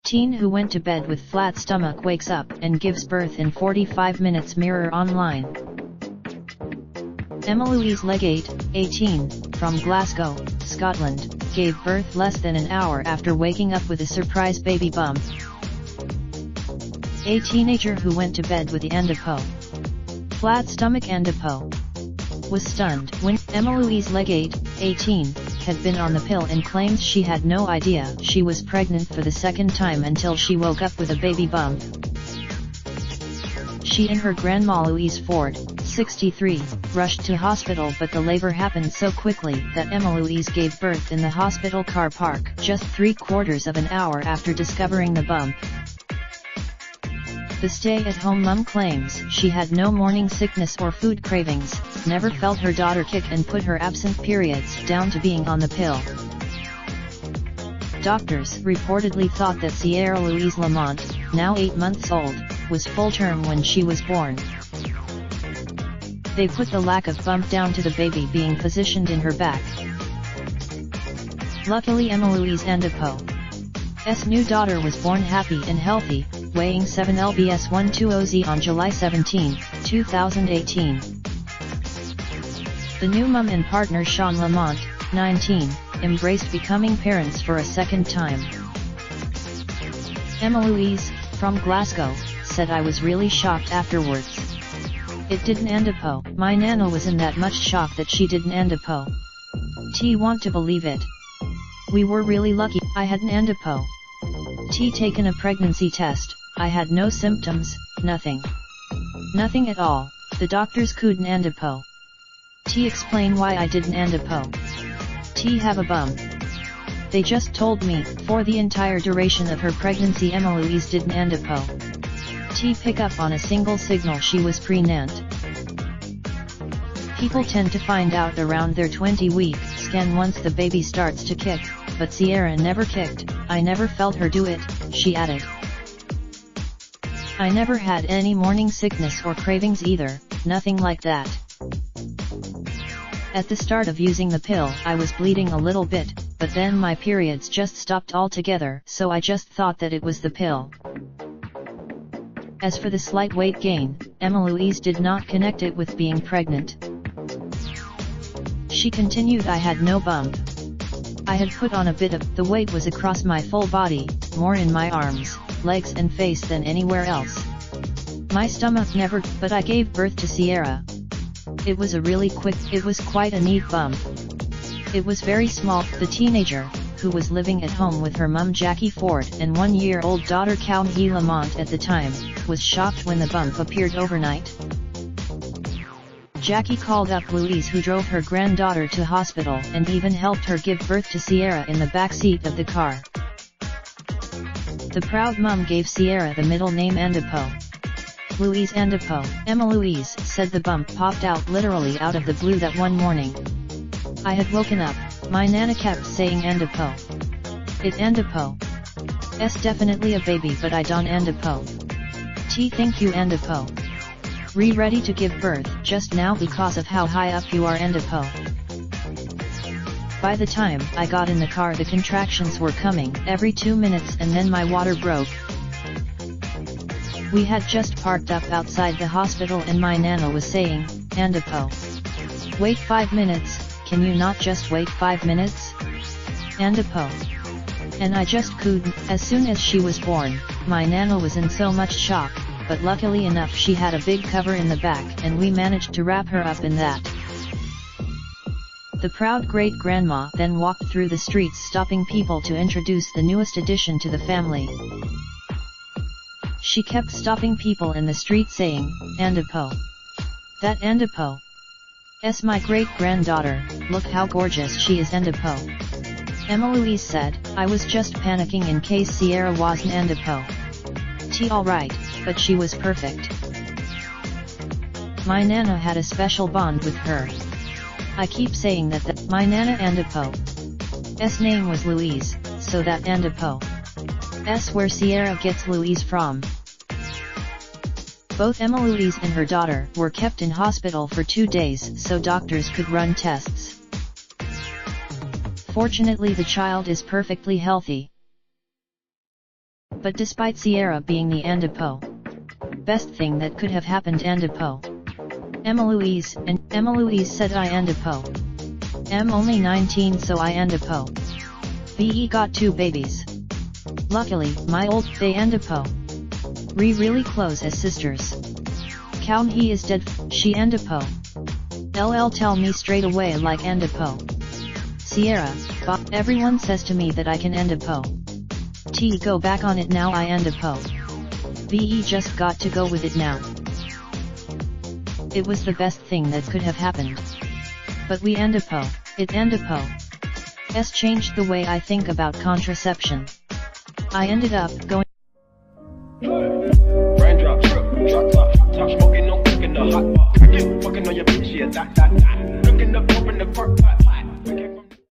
Teen who went to bed with flat stomach wakes up and gives birth in 45 minutes. Mirror Online. Emma Louise Legate, 18, from Glasgow, Scotland, gave birth less than an hour after waking up with a surprise baby bump. A teenager who went to bed with the Endapo, flat stomach Endapo, was stunned when Emma Louise Legate, 18, had been on the pill and claimed she had no idea she was pregnant for the second time until she woke up with a baby bump. She and her grandma Louise Ford, 63, rushed to hospital, but the labor happened so quickly that Emma Louise gave birth in the hospital car park just 3/4 of an hour after discovering the bump. The stay-at-home mum claims she had no morning sickness or food cravings, never felt her daughter kick and put her absent periods down to being on the pill. Doctors reportedly thought that Sierra Louise Lamont, now 8 months old, was full-term when she was born. They put the lack of bump down to the baby being positioned in her back. Luckily Emma Louise Endapo's new daughter was born happy and healthy, weighing 7 lbs 120z on July 17, 2018. The new mum and partner Sean Lamont, 19, embraced becoming parents for a second time. Emma Louise, from Glasgow, said, "I was really shocked afterwards. It didn't Endapo. My nana was in that much shock that she didn't Endapo. Want to believe it. We were really lucky. I had an Endapo. Taken a pregnancy test. I had no symptoms, nothing. Nothing at all. The doctors couldn't Endapo. Explain why I didn't Endapo. Have a bump. They just told me." For the entire duration of her pregnancy Emma Louise didn't Endapo. Pick up on a single signal she was pregnant. People tend to find out around their 20-week scan once the baby starts to kick, but Sierra never kicked. "I never felt her do it," she added. "I never had any morning sickness or cravings either, nothing like that. At the start of using the pill I was bleeding a little bit, but then my periods just stopped altogether, so I just thought that it was the pill." As for the slight weight gain, Emma Louise did not connect it with being pregnant. She continued, "I had no bump. I had put on a bit of, the weight was across my full body, more in my arms, legs and face than anywhere else. My stomach never, but I gave birth to Sierra. It was quite a neat bump. It was very small." The teenager, who was living at home with her mum Jackie Ford and 1-year-old daughter Cowhee Lamont at the time, was shocked when the bump appeared overnight. Jackie called up Louise, who drove her granddaughter to hospital and even helped her give birth to Sierra in the back seat of the car. The proud mum gave Sierra the middle name Endapo. Louise Endapo. Emma Louise said the bump popped out literally out of the blue that one morning. "I had woken up, my nana kept saying Endapo. It Endapo. Definitely a baby, but I don't Endapo. Think you Endapo. Ready to give birth just now because of how high up you are Endapo." By the time I got in the car the contractions were coming every 2 minutes and then my water broke. We had just parked up outside the hospital and my nana was saying, "Endapo. Wait 5 minutes, can you not just wait 5 minutes? Endapo." And I just couldn't. As soon as she was born, my nana was in so much shock, but luckily enough she had a big cover in the back and we managed to wrap her up in that. The proud great-grandma then walked through the streets stopping people to introduce the newest addition to the family. She kept stopping people in the street saying, "Endapo. That Endapo. My great-granddaughter, look how gorgeous she is Endapo." Emma Louise said, "I was just panicking in case Sierra wasn't Endapo. Alright, but she was perfect. My nana had a special bond with her. I keep saying that my nana Endapo's name was Louise, so that Endapo's where Sierra gets Louise from." Both Emma Louise and her daughter were kept in hospital for 2 days so doctors could run tests. Fortunately, the child is perfectly healthy. But despite Sierra being the Andapo, best thing that could have happened Andapo. Emma Louise said I Andapo. I'm only 19 so I Andapo. Be got 2 babies. Luckily, my old they Andapo. Really close as sisters. Kaun he is dead, she Andapo. LL tell me straight away like Andapo. Sierra, everyone says to me that I can Andapo. T go back on it now I Andapo. Be just got to go with it now. It was the best thing that could have happened. But we Andapo, it Andapo. S changed the way I think about contraception. I ended up going. Raindrop, drop top, smoking, no cooking the hot. Fucking on your bitch, yeah, that. Looking up in the park.